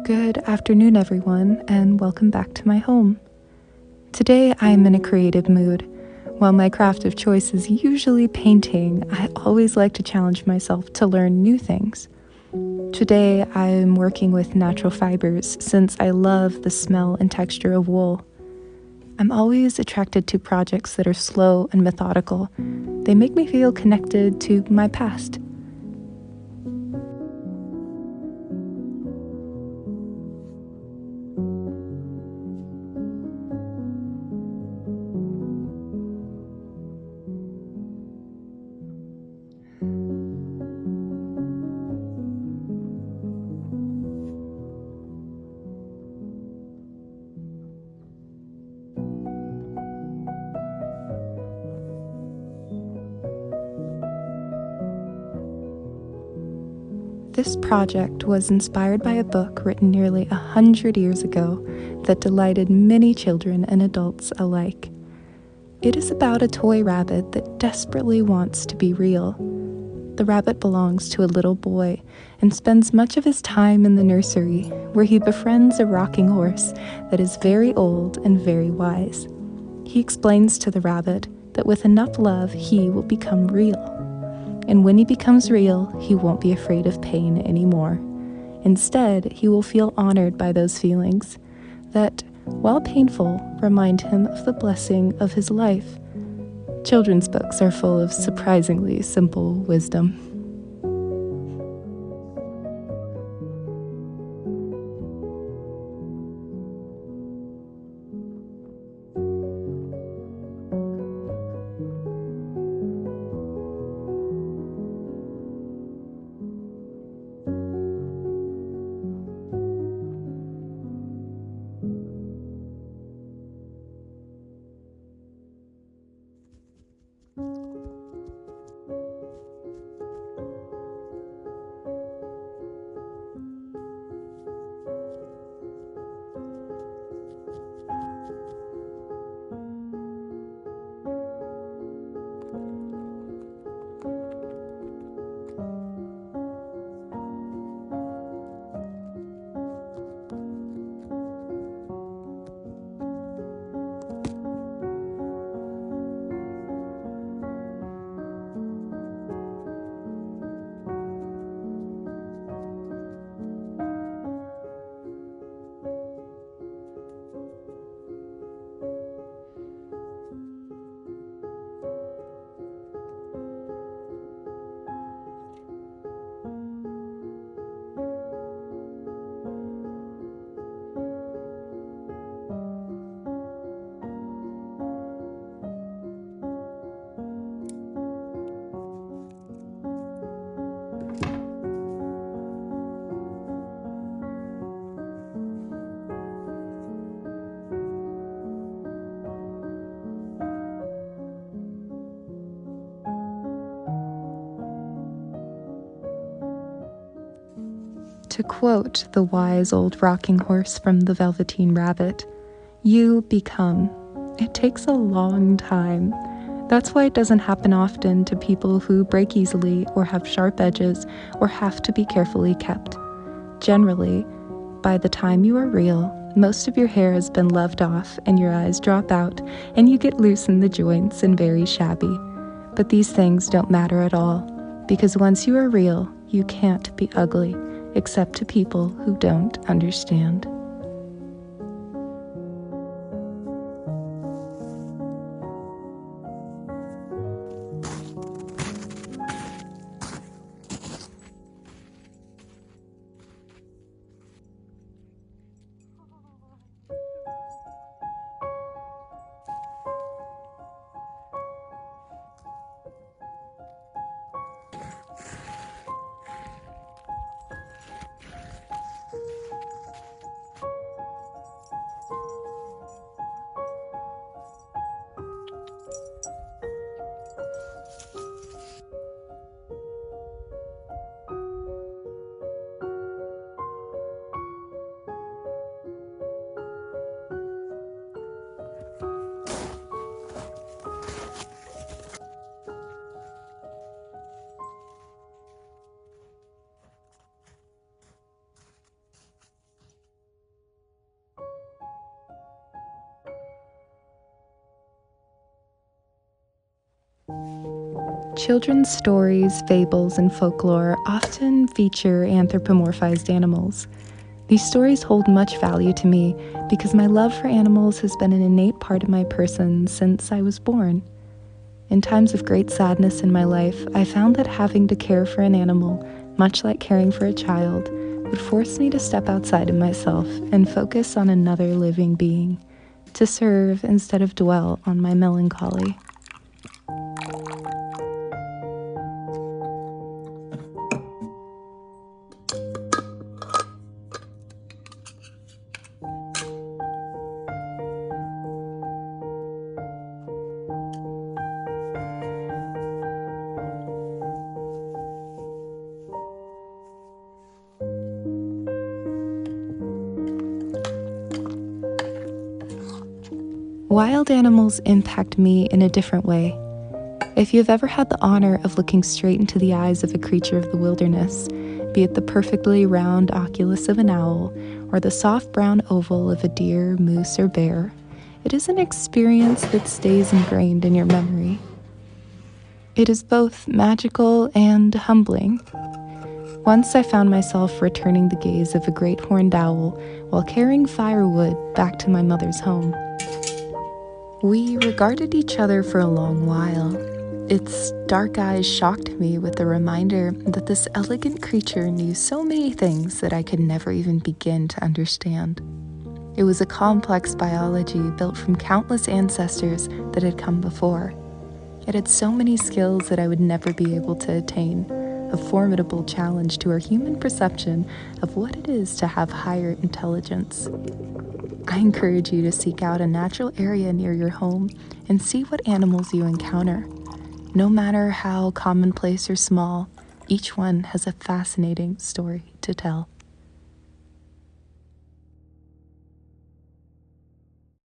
Good afternoon, everyone, and welcome back to my home. Today I am in a creative mood. While my craft of choice is usually painting, I always like to challenge myself to learn new things. Today I am working with natural fibers since I love the smell and texture of wool. I'm always attracted to projects that are slow and methodical. They make me feel connected to my past. This project was inspired by a book written nearly 100 years ago that delighted many children and adults alike. It is about a toy rabbit that desperately wants to be real. The rabbit belongs to a little boy and spends much of his time in the nursery, where he befriends a rocking horse that is very old and very wise. He explains to the rabbit that with enough love, he will become real. And when he becomes real, he won't be afraid of pain anymore. Instead, he will feel honored by those feelings that, while painful, remind him of the blessing of his life. Children's books are full of surprisingly simple wisdom. To quote the wise old rocking horse from The Velveteen Rabbit, "You become. It takes a long time. That's why it doesn't happen often to people who break easily or have sharp edges or have to be carefully kept. Generally, by the time you are real, most of your hair has been loved off and your eyes drop out and you get loose in the joints and very shabby. But these things don't matter at all, because once you are real, you can't be ugly, except to people who don't understand." Children's stories, fables, and folklore often feature anthropomorphized animals. These stories hold much value to me because my love for animals has been an innate part of my person since I was born. In times of great sadness in my life, I found that having to care for an animal, much like caring for a child, would force me to step outside of myself and focus on another living being, to serve instead of dwell on my melancholy. Wild animals impact me in a different way. If you've ever had the honor of looking straight into the eyes of a creature of the wilderness, be it the perfectly round oculus of an owl or the soft brown oval of a deer, moose, or bear, it is an experience that stays ingrained in your memory. It is both magical and humbling. Once I found myself returning the gaze of a great horned owl while carrying firewood back to my mother's home. We regarded each other for a long while. Its dark eyes shocked me with the reminder that this elegant creature knew so many things that I could never even begin to understand. It was a complex biology built from countless ancestors that had come before. It had so many skills that I would never be able to attain, a formidable challenge to our human perception of what it is to have higher intelligence. I encourage you to seek out a natural area near your home and see what animals you encounter. No matter how commonplace or small, each one has a fascinating story to tell.